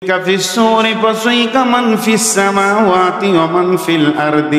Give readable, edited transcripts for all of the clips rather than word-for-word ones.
في السور فصيق من في السماوات ومن في الأرض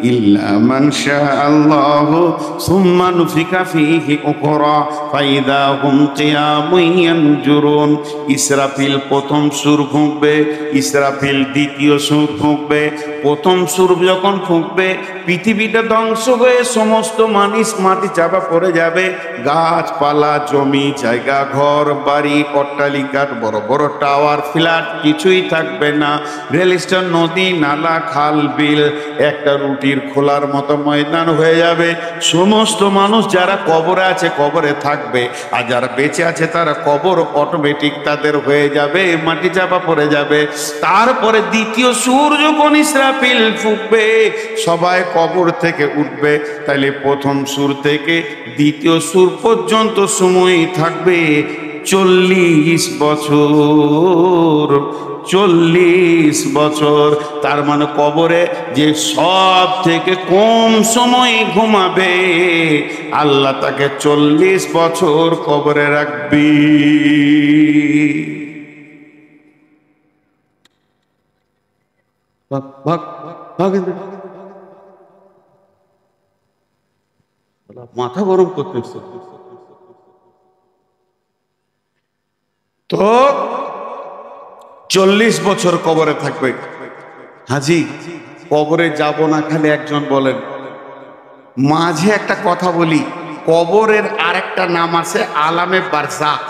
إلا من شاء الله ثم نفخ فيه أخرى فإذا هم قيام ينظرون। ইসরাফিল প্রথম সুর ফুঁকবে, ইসরাফিল দ্বিতীয় সুর ফুঁকবে। প্রথম সুর যখন ফুঁকবে পৃথিবীটা ধ্বংস হয়ে সমস্ত মানুষ মাটি চাপা পড়ে যাবে। গাছপালা, জমি জায়গা, ঘর বাড়ি, অট্টালিকা, বড় বড় টাওয়ার, ফ্ল্যাট কিছুই থাকবে না। রেল স্টেশন, নদী নালা, খাল বিল একটা রুটির খোলার মতো ময়দান হয়ে যাবে। সমস্ত মানুষ যারা কবরে আছে কবরে থাকবে, আর যারা বেঁচে আছে তারা কবর অটোমেটিক তাদের হয়ে যাবে, মাটি চাপা পড়ে যাবে। তারপরে দ্বিতীয় সুর যখন ইসরাফিল ফুঁকবে সবাই কবর থেকে উঠবে। তাহলে প্রথম সুর থেকে দ্বিতীয় সুর পর্যন্ত সময় থাকবে 40 বছর। 40 বছর, তার মানে কবরে যে সব থেকে কম সময় ঘুমাবে আল্লাহ তাকে 40 বছর কবরে রাখবি। মাথা গরম করতেছে তো 40 বছর কবরে থাকবে। হাজি কবরে যাব না, খালি একজন বলেন। মাঝে একটা কথা বলি, কবরের আরেকটা নাম আছে আলামে বারজাখ।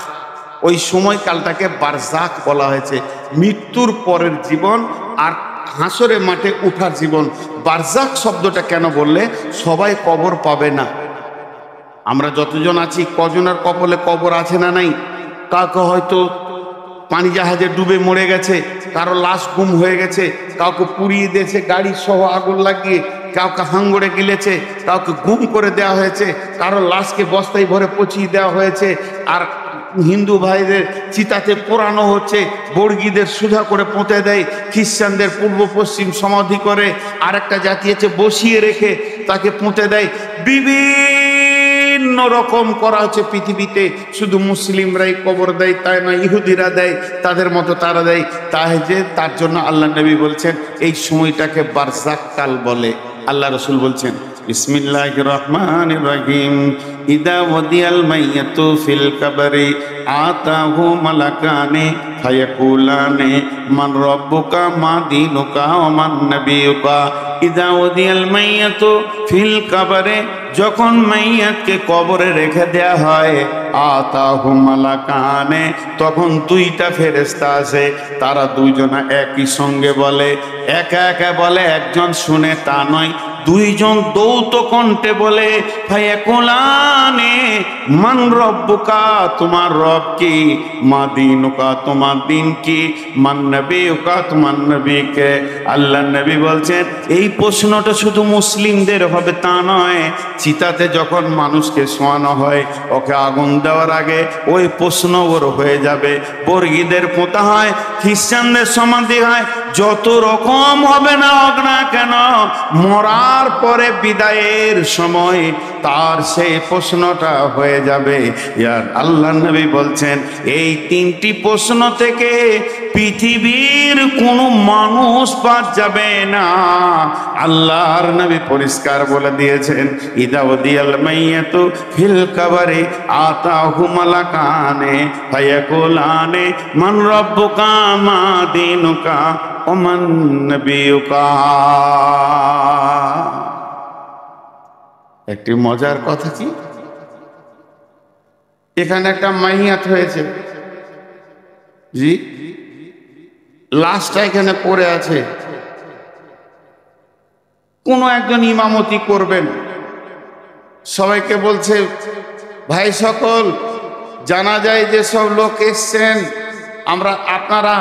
ওই সময়কালটাকে বারজাখ বলা হয়েছে, মৃত্যুর পরের জীবন আর হাসরে মাঠে উঠার জীবন। বারজাখ শব্দটা কেন বললে, সবাই কবর পাবে না। আমরা যতজন আছি কজনের কপালে কবর আছে না নাই? কাউকে হয়তো পানি জাহাজে ডুবে মরে গেছে, কারো লাশ গুম হয়ে গেছে, কাউকে পুড়িয়ে দিয়েছে গাড়ি সহ আগুন লাগিয়ে, কাউকে হাঙ্গড়ে গিলেছে, কাউকে গুম করে দেওয়া হয়েছে, কারো লাশকে বস্তায় ভরে পচিয়ে দেওয়া হয়েছে। আর হিন্দু ভাইদের চিতাতে পোড়ানো হচ্ছে, বর্গীদের সুধা করে পুঁতে দেয়, খ্রিস্টানদের পূর্ব পশ্চিম সমাধি করে, আর একটা জাতি আছে বসিয়ে রেখে তাকে পুঁতে দেয়। বিভিন্ন রকম করা হচ্ছে পৃথিবীতে। শুধু মুসলিমরাই কবর দেয় তাই না, ইহুদিরা দেয়, তাদের মতো তারা দেয়। তাই যে তার জন্য আল্লাহ নবী বলছেন এই সময়টাকে বারজাখ কাল বলে। আল্লাহ রসুল বলছেন বিসমিল্লাহির রহমানির রহিম, ইদা ওয়াদিয়াল মাইয়াতু ফিল কবরি আতাহু মালাকানে ফায়াকুলানে মান রাব্বুকা মা দীনুকা ওয়া মান নাবিয়ুকা। ইদা ওয়াদিয়াল মাইয়াতু ফিল কবরে, যখন মাইয়াতকে কবরে রেখে দেয়া হয়, আতাহু মালাকানে, তখন দুইটা ফেরেশতা আছে। তারা দুইজনা একই সঙ্গে বলে, একা একা বলে, একজন শুনে তা নয়, দুইজন দৌত কণ্ঠে বলে, ফায়াকুলানে মান রব্বুকা, তোমার রব কি, মা দীনুকা, তোমার দিন কি, মান নবিয়ুকা, তোমার নবীকে। আল্লাহ নবী বলছেন এই প্রশ্নটা শুধু মুসলিমদের হবে তা নয়। চিতাতে যখন মানুষকে শোয়ানো হয়, ওকে আগুন দেওয়ার আগে ওই প্রশ্ন ওর হয়ে যাবে। বর্গীদের পোঁতা হয়, খ্রিস্টানদের সমাধি হয়, যত রকম হবে না হোক না কেন, মরার পরে বিদায়ের সময় তার সেই প্রশ্নটা হয়ে যাবে। ইয়ার আল্লাহ নবী বলছেন এই 3টি প্রশ্ন থেকে পৃথিবীর কোনো মানুষ বাদ যাবে না। আল্লাহর নবী পরিষ্কার বলে দিয়েছেন, ইদা ওয়াদিয়াল মাইয়াতু ফিল কবরি আতাহু মালাকানে ফায়াকুলানে মান রাব্বুকা মা দীনুকা ওয়া মান নাবিয়ুকা। একটি মজার কথা কি, এখানে একটা মাইয়াত হয়েছে, জি, লাশটা এখানে পড়ে আছে। কোন একজন ইমামতি করবেন, সবাইকে বলছে, ভাই সকল, জানা যায় যে সব লোক এসছেন, আপনারা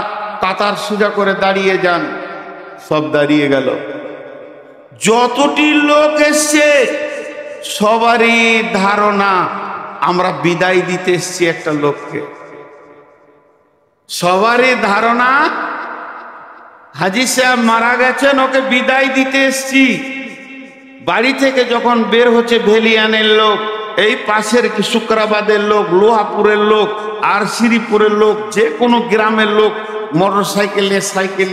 কাতার সোজা করে দাঁড়িয়ে যান। সব দাঁড়িয়ে গেল। যতটি লোক এসছে সবারই ধারণা আমরা বিদায় দিতে এসছি একটা লোককে। সবারই ধারণা হাজী সাহেব মারা গেছেন, ওকে বিদায় দিতে এসছি। বাড়ি থেকে যখন বের হচ্ছে ভেলিয়ানের লোক, এই পাশের শুক্রাবাদের লোক, লোহাপুরের লোক, আর শ্রীপুরের লোক, যে কোনো গ্রামের লোক, মোটর সাইকেল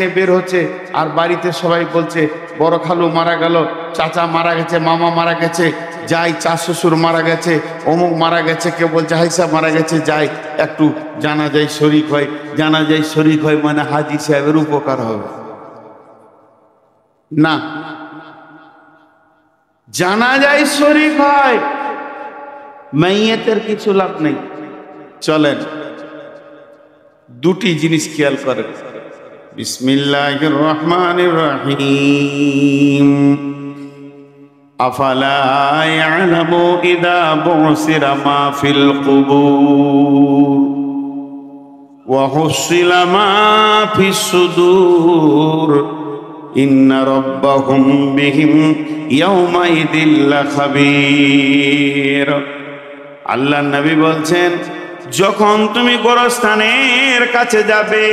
নিয়ে বের হচ্ছে, আর বাড়িতে সবাই বলছে বড় খালু মারা গেল, চাচা মারা গেছে, মামা মারা গেছে, যাই চা শ্বশুর মারা গেছে, অমুক মারা গেছে, কেউ বলছে হাইসা মারা গেছে, যাই একটু জানাজায় শরিক হয়। জানাজায় শরিক হয় মানে হাজি সাহেবের উপকার হবে না, জানাজায় শরিক হয়, মাইয়াতের কিছু লাভ নেই। চলেন দুটি জিনিস খেয়াল করেন। বিসমিল্লাহির রহমানির রহিম। আফালা ইয়ালামু ইযা বুসিরা মা ফিল কুবুর ওয়া হুসিলা মা ফিস সুদূর ইন্না রাব্বাহুম বিহিম ইয়াওমাইদিল লাখাবীর। আল্লাহর নবী বলছেন, যখন তুমি গোরস্থানের কাছে যাবে,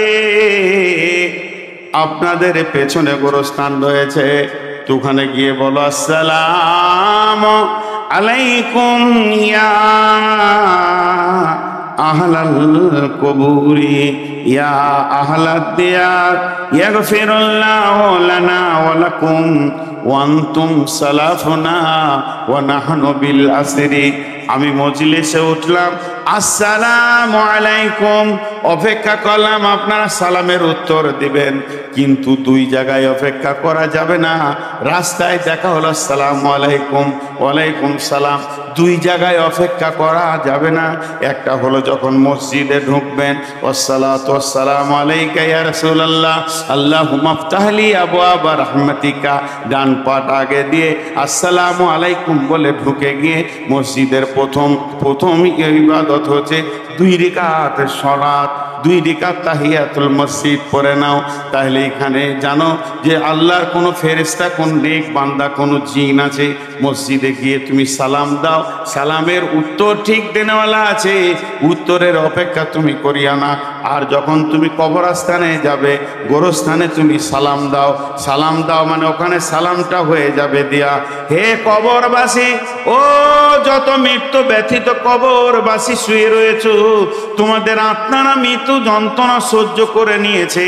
আপনাদের পেছনে গোরস্থান রয়েছে, তো ওখানে গিয়ে বলো আসসালামু আলাইকুম ইয়া আহলাল কুবুরি ইয়া আহলাদ দিয়ার ইয়াগফিরুল্লাহু লানা ওয়া লাকুম ওয়া আনতুম সালাফুনা ওয়া নাহনু বিল আসরি। আমি মজলিসে উঠলাম, আসসালামু আলাইকুম, অপেক্ষা করলাম আপনারা সালামের উত্তর দিবেন, কিন্তু দুই জায়গায় অপেক্ষা করা যাবে না। রাস্তায় দেখা হলো আসসালামু আলাইকুম, ওয়ালাইকুম সালাম, দুই জায়গায় অপেক্ষা করা যাবে না। একটা হলো যখন মসজিদে ঢুকবেন, ওয়াসসালাতু ওয়াসসালামু আলাইকা ইয়া রাসূলুল্লাহ, আল্লাহুম্মা ইফতাহলি আবওয়াবা রাহমাতিকা, ডান পাট আগে দিয়ে আসসালামু আলাইকুম বলে ঢুকে গিয়ে মসজিদের প্রথম ইবাদত হচ্ছে 2 রাকাত সালাত, 2 রাকাত তাহিয়াতুল মসজিদ পড়ে নাও। তাহলে এখানে জানো যে আল্লাহর কোনো ফেরেশতা, কোন নেক বান্দা, কোন জিন আছে, মসজিদে গিয়ে তুমি সালাম দাও, সালামের উত্তর ঠিক দেনেওয়ালা আছে, উত্তরের অপেক্ষা তুমি করিয়া না। আর যখন তুমি কবরস্থানে যাবে, গোরস্থানে তুমি সালাম দাও, সালাম দাও মানে ওখানে সালামটা হয়ে যাবে দিয়া, হে কবরবাসী, ও যত মৃত্যু ব্যথিত কবরবাসী শুয়ে রয়েছে, তোমাদের আত্মারা মৃত্যু যন্ত্রণা সহ্য করে নিয়েছে,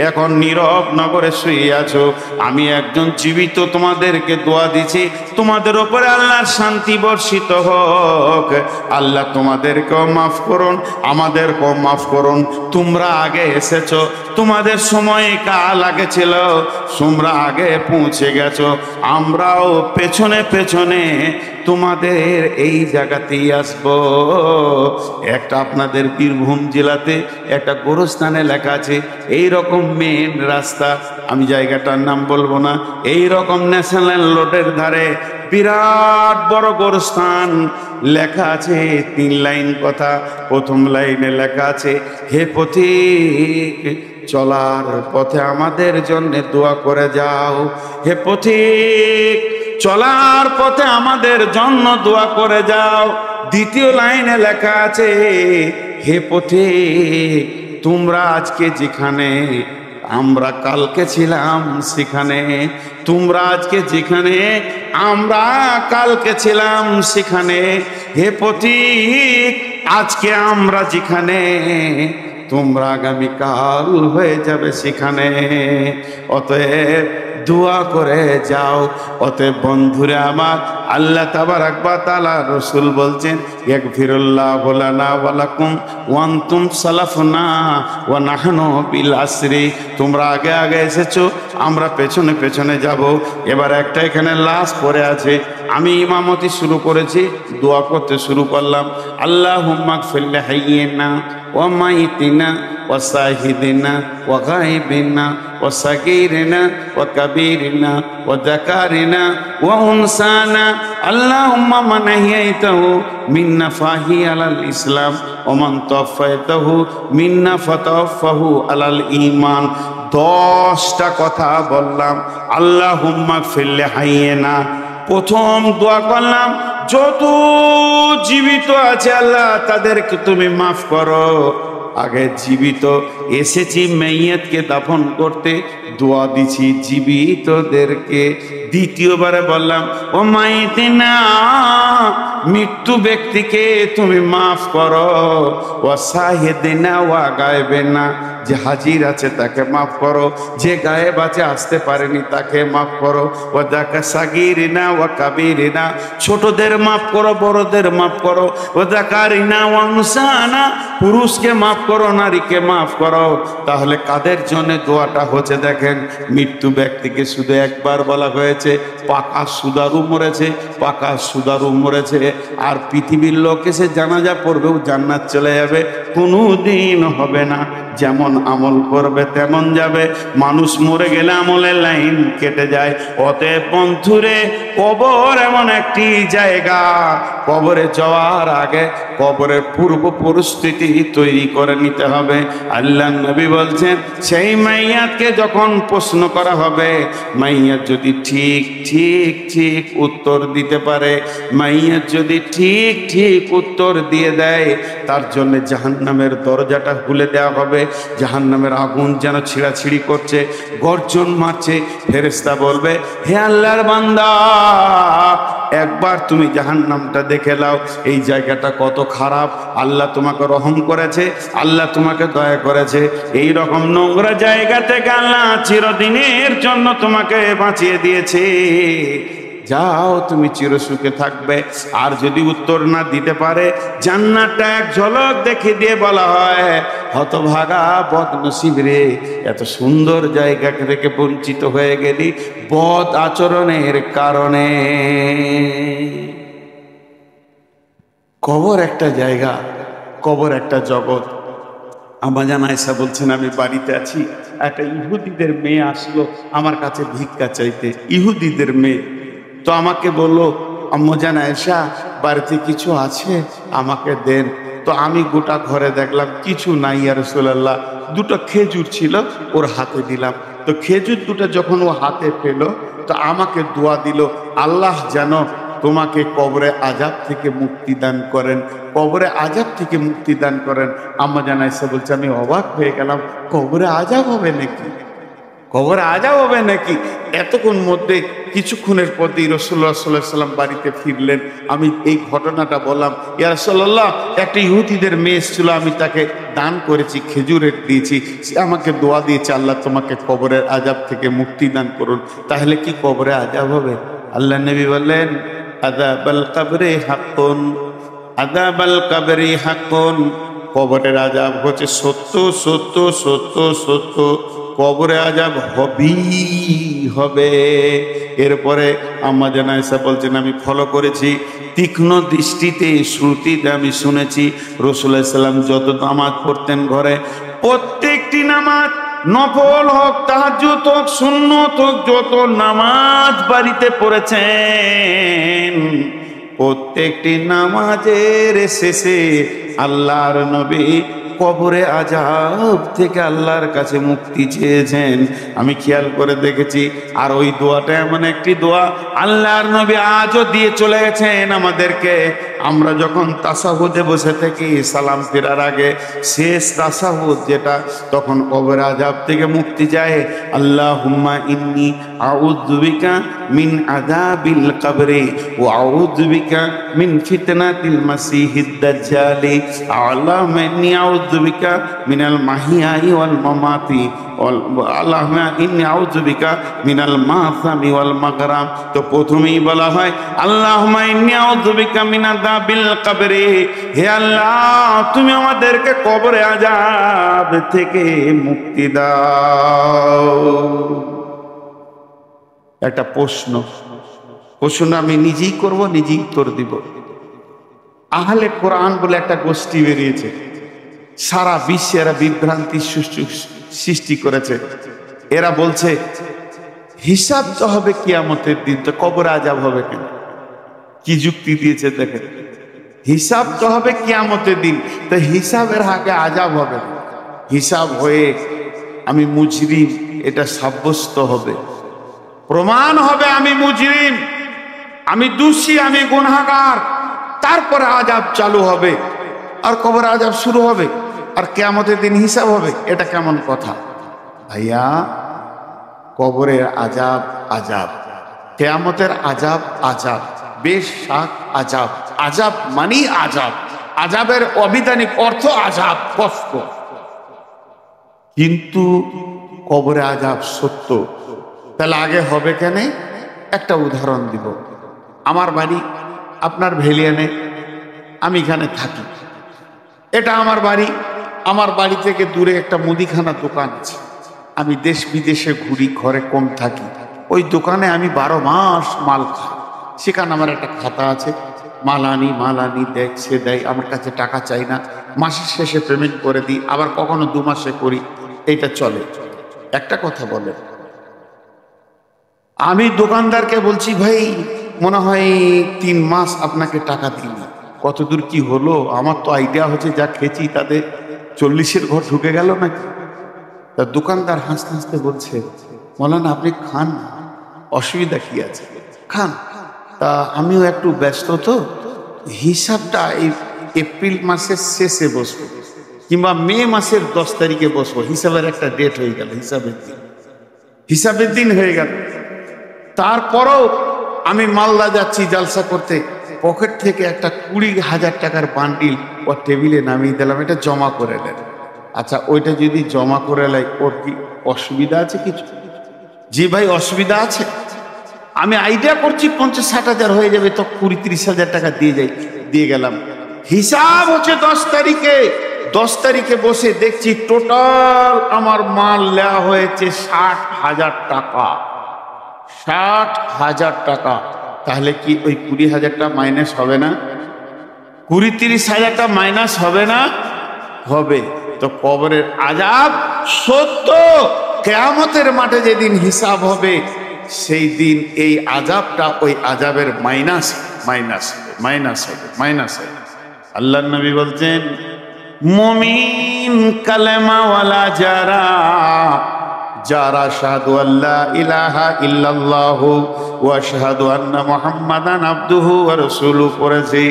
এখন নীরব নগরে শুয়ে আছো, আমি একজন জীবিত তোমাদেরকে দোয়া দিছি, তোমাদের উপরে আল্লাহর শান্তি বর্ষিত হোক, আল্লাহ তোমাদেরকেও মাফ করুন, আমাদেরকেও মাফ করুন। তোমরা আগে এসেছো, তোমাদের সময় কাল আগে ছিল, তোমরা আগে পৌঁছে গেছো, আমরাও পেছনে পেছনে তোমাদের এই জায়গাতেই আসবো। একটা আপনাদের বীরভূম জেলাতে একটা গোরস্থানে লেখা আছে, এই রকম মেন রাস্তা, আমি জায়গাটার নাম বলবো না, এই রকম ন্যাশনাল রোডের ধারে বিরাট বড় গোরস্থান, লেখা আছে 3 লাইন কথা। প্রথম লাইনে লেখা আছে, হে পথিক, চলার পথে আমাদের জন্য দোয়া করে যাও। হে পথিক, চলার পথে আমাদের জন্য দোয়া করে যাও। দ্বিতীয় লাইনে লেখা আছে, হে পথিক, তোমরা আজকে যেখানে, আমরা কালকে ছিলাম সেখানে, তোমরা আজকে যেখানে, আমরা কালকে ছিলাম সেখানে। হে পথিক, আজকে আমরা যেখানে, তোমরা আগামীকাল হয়ে যাবে সেখানে। অতএব দোয়া করে যাও। অতএব বন্ধুরে আমার, আল্লাহ তাবারাক ওয়া তাআলা, রাসূল বলছেন, ইয়াগফিরুল্লাহু লানা ওয়া লাকুম ওয়া আনতুম সালাফুনা ওয়া নাহনু বিল আসরি। তোমরা আগে আগে এসেছো, আমরা পেছনে পেছনে যাব। এবার একটা এখানে লাশ পড়ে আছে, আমি ইমামতি শুরু করেছি, দোয়া করতে শুরু করলাম, আল্লাহুম্মা গফির লিহাইয়িনা ওয়া মাইতিনা ওয়া শাহিদিনা ওয়া গায়বিনা ওয়া সাগীরিনা ওয়া কাবীরিনা ওয়া যাকারিনা ওয়া উনসানা, আল্লাহুম্মা মান আহইয়াতাহু মিন্না ফাহি আলাল ইসলাম ওয়া মান তাওফায়তাহু মিন্না ফাতাওফাহু আলাল ঈমান। 10টা কথা বললাম, আল্লাহুম্মা গফির লিহাইয়িনা, প্রথম দোয়া করলাম যত জীবিত আছে আল্লাহ তাদেরকে তুমি মাফ করো। আগে জীবিত এসেছি মাইয়াতকে দাফন করতে, দোয়া দিছি জীবিতদেরকে। দ্বিতীয়বারে বললাম, ও মাইতিনা, মৃত্যু ব্যক্তিকে তুমি মাফ করো। ও শাহিদিনা ওয়া গায়বিনা, যে হাজির আছে তাকে মাফ করো, যে গায়েব আছে আসতে পারেনি তাকে মাফ করো। ওয়াদাকা সাগিরিনা ওয়া কাবিরিনা, ছোটদের মাফ করো, বড়দের মাফ করো। ওয়াদাকারিনা ওয়া উনসানা, পুরুষকে মাফ করো, নারীকে মাফ করো। তাহলে কাদের জন্য দোয়াটা হচ্ছে দেখেন, মৃত্যু ব্যক্তিকে শুধু একবার বলা হয়েছে, পাকা সুদারু মরেছে, পাকা সুদারু মরেছে। আর পৃথিবীর লোক এসে জানাজা পড়বেও জান্নাত চলে যাবে, কোনো দিন হবে না। যেমন আমল করবে তেমন যাবে। মানুষ মরে গেলে আমলের লাইন কেটে যায়। অতএব বন্ধুরে, কবর এমন একটি জায়গা, কবরে যাওয়ার আগে কবরের পূর্ব পরিস্থিতি তৈরি করে নিতে হবে। আল্লাহ নবী বলছেন, সেই মাইয়াতকে যখন প্রশ্ন করা হবে, মাইয়াত যদি ঠিক ঠিক ঠিক উত্তর দিতে পারে, মাইয়াত যদি ঠিক ঠিক উত্তর দিয়ে দেয়, তার জন্য জাহান্নামের দরজাটা খুলে দেওয়া হবে। জাহান্নামের আগুন যেন ছিঁড়াছিঁড়ি করছে, গর্জন মারছে। ফেরেশতা বলবে, হে আল্লাহর বান্দা, একবার তুমি জাহান্নামটা দেখে নাও, এই জায়গাটা কত খারাপ। আল্লাহ তোমাকে রহম করেছে, আল্লাহ তোমাকে দয়া করেছে। এই রকম নোংরা জায়গা থেকে আল্লাহ চিরদিনের জন্য তোমাকে বাঁচিয়ে দিয়েছে। যাও, তুমি চিরসুখে থাকবে। আর যদি উত্তর না দিতে পারে, জান্নাতটা এক ঝলক দেখে দিয়ে বলা হয়, হতভাগা বদনসিব রে, এত সুন্দর জায়গা থেকে বঞ্চিত হয়ে গেলি বদ আচরণের কারণে। কবর একটা জায়গা, কবর একটা জগৎ। আমাজান আয়েশা বলছেন, আমি বাড়িতে আছি, একটা ইহুদিদের মেয়ে আসলো আমার কাছে ভিক্ষা চাইতে, ইহুদিদের মেয়ে। তো আমাকে বললো, আম্মাজান আয়েশা, বাড়িতে কিছু আছে, আমাকে দেন। তো আমি গোটা ঘরে দেখলাম কিছু নাই ইয়া রাসূলুল্লাহ। দুটো খেজুর ছিল, ওর হাতে দিলাম। তো খেজুর দুটো যখন ও হাতে পেল, তো আমাকে দোয়া দিল, আল্লাহ যেন তোমাকে কবরে আযাব থেকে মুক্তি দান করেন, কবরে আযাব থেকে মুক্তি দান করেন। আম্মাজান আয়েশা বলছে, আমি অবাক হয়ে গেলাম, কবরে আযাব হবে নাকি, কবরে আযাব হবে নাকি? এতক্ষণ মধ্যে কিছুক্ষণের পরই রাসূলুল্লাহ সাল্লাল্লাহু আলাইহি ওয়াসাল্লাম বাড়িতে ফিরলেন। আমি এই ঘটনাটা বললাম, ইয়া রাসূলুল্লাহ, একটা ইহুদিদের মেয়ে ছিল, আমি তাকে দান করেছি, খেজুরের দিয়েছি, সে আমাকে দোয়া দিয়েছে, আল্লাহ তোমাকে কবরের আযাব থেকে মুক্তি দান করুন। তাহলে কি কবরে আযাব হবে? আল্লাহ নবী বললেন, আযাবাল কবরি হাক্কুন, আযাবাল কবরি হাক্কুন, কবরের আযাব হচ্ছে সত্য সত্য সত্য সত্য, কবরে আযাব হবেই হবে। এরপরে আম্মাজান আয়েশা বলছেন, আমি ফলো করেছি, তীক্ষ্ণ দৃষ্টিতে শ্রুতিতে আমি শুনেছি, রাসূলুল্লাহ সাল্লাল্লাহু আলাইহি ওয়াসাল্লাম যত নামাজ পড়তেন ঘরে, প্রত্যেকটি নামাজ, নফল হোক, তাহাজ্জুদ হোক, সুন্নত হোক, যত নামাজ বাড়িতে পড়েছেন, প্রত্যেকটি নামাজের শেষে আল্লাহর নবী কবরে আযাব থেকে আল্লাহর কাছে মুক্তি চেয়েছেন। আমি খেয়াল করে দেখেছি। আর ওই দোয়াটা এমন একটি দোয়া, আল্লাহর নবী আজও দিয়ে চলে গেছেন আমাদেরকে। আমরা যখন তাসাহুদে বসে থাকি, সালাম ফেরার আগে শেষ তাসাহুদ যেটা, তখন কবরে আযাব থেকে মুক্তি যায়। আল্লাহুম্মা ইন্নী আউযু বিকা মিন আযাবিল কবরি ওয়া আউযু বিকা মিন ফিতনাতিল মাসিহিদ দাজ্জালি, আল্লাহুম্মা ইন্নী আউযু বিকা মিনাল মাহিয়াই ওয়াল মামাতি, আল্লাহুম্মা ইন্নী আউযু বিকা মিনাল মাসামি ওয়াল মাগরাম। তো প্রথমেই বলা হয়, আল্লাহুম্মা ইন্নী আউযু বিকা মিন আযাবিল কবরি, হে আল্লাহ, তুমি আমাদেরকে কবরে আযাব থেকে মুক্তি দাও। একটা প্রশ্ন আমি নিজেই করব, নিজেই উত্তর দিব। আহলে কোরআন বলে একটা গোষ্ঠী বেরিয়েছে, সারা বিশ্বে এরা বিভ্রান্তি সৃষ্টি করেছে। এরা বলছে হিসাব তো হবে কিয়ামতের দিন, তো কবরে আযাব হবে কেন? কি যুক্তি দিয়েছে দেখেন, হিসাব তো হবে কিয়ামতের দিন, তো হিসাবের আগে আযাব হবে না। হিসাব হয়ে আমি মুজরিম এটা সাব্যস্ত হবে, প্রমাণ হবে আমি মুজরিম, আমি দোষী, আমি গুনাহগার, তারপরে আযাব চালু হবে, আর কবরে আযাব শুরু হবে, আর কিয়ামতের দিন হিসাব হবে। এটা কেমন কথা ভাইয়া? কবরের আযাব আযাব, কিয়ামতের আযাব আযাব, বেশ শাক আযাব। আযাব মানে আযাব, আযাবের অবিধানিক অর্থ আযাব, কষ্ট। কিন্তু কবরে আযাব সত্য। তাহলে আগে হবে কেন? একটা উদাহরণ দিব। আমার বাড়ি আপনার ভেলিয়ানে, আমি এখানে থাকি, এটা আমার বাড়ি। আমার বাড়ি থেকে দূরে একটা মুদিখানা দোকান আছে। আমি দেশ বিদেশে ঘুরি, ঘরে কম থাকি, ওই দোকানে আমি 12 মাস মাল খাই। সেখানে আমার একটা খাতা আছে, মাল আনি দেয়, সে দেয়, আমার কাছে টাকা চাই না, মাসের শেষে পেমেন্ট করে দিই, আবার কখনো 2 মাসে করি, এইটা চলে। একটা কথা বলে, আমি দোকানদারকে বলছি, ভাই মনে হয় 3 মাস আপনাকে টাকা দিইনি, কতদূর কি হলো? আমার তো আইডিয়া হচ্ছে যা খেয়েছি তাতে 40-এর ঘর ঢুকে গেল নাকি। তা দোকানদার হাসতে হাসতে বলছে, মৌলানা আপনি খান, অসুবিধা কি আছে, খান। তা আমিও একটু ব্যস্ত, তো হিসাবটা এই এপ্রিল মাসের শেষে বসবো কিংবা মে মাসের 10 তারিখে বসবো। হিসাবের একটা ডেট হয়ে গেল, হিসাবের দিন হয়ে গেল। তারপরও আমি মালদা যাচ্ছি জালসা করতে, পকেট থেকে একটা 20,000 টাকার বান্ডিল ওর টেবিলে নামিয়ে দিলাম, এটা জমা করে দেন। আচ্ছা, ওইটা যদি জমা করে লাই, ওর কি অসুবিধা আছে কিছু? জি ভাই, অসুবিধা আছে। আমি আইডিয়া করছি 50-60 হাজার হয়ে যাবে, তো 20-30 হাজার টাকা দিয়ে গেলাম। হিসাব হচ্ছে 10 তারিখে। 10 তারিখে বসে দেখছি টোটাল আমার মাল নেওয়া হয়েছে 60,000 টাকা। 60,000 টাকা। তাহলে কি ওই 20,000টা মাইনাস হবে না? 20-30 হাজারটা মাইনাস হবে না? হবে। তো কবরের আযাব সত্য। কিয়ামতের মাঠে যেদিন হিসাব হবে, সেই দিন এই আযাবটা ওই আযাবের মাইনাস হবে। আল্লাহর নবী বলছেন, মুমিন কালেমাওয়ালা যারা শাহাদু আল্লা ইলাহা ইল্লাল্লাহু ওয়া শাহাদু আন্না মুহাম্মাদান আবদুহু ওয়া রাসূলুহু পড়েছে,